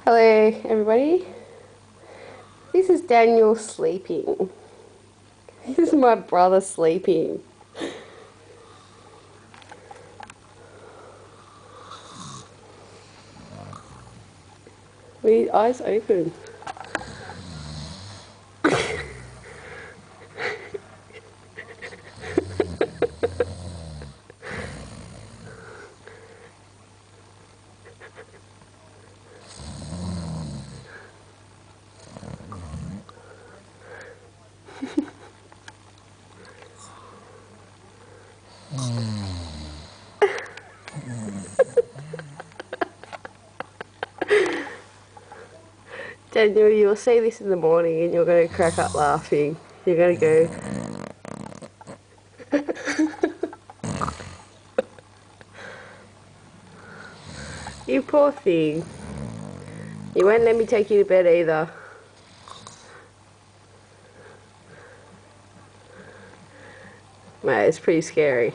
Hello everybody, this is Daniel sleeping. This is my brother sleeping. With his eyes open. Daniel, you'll see this in the morning and you're going to crack up laughing. You're going to go... You poor thing. You won't let me take you to bed either. Mate, it's pretty scary.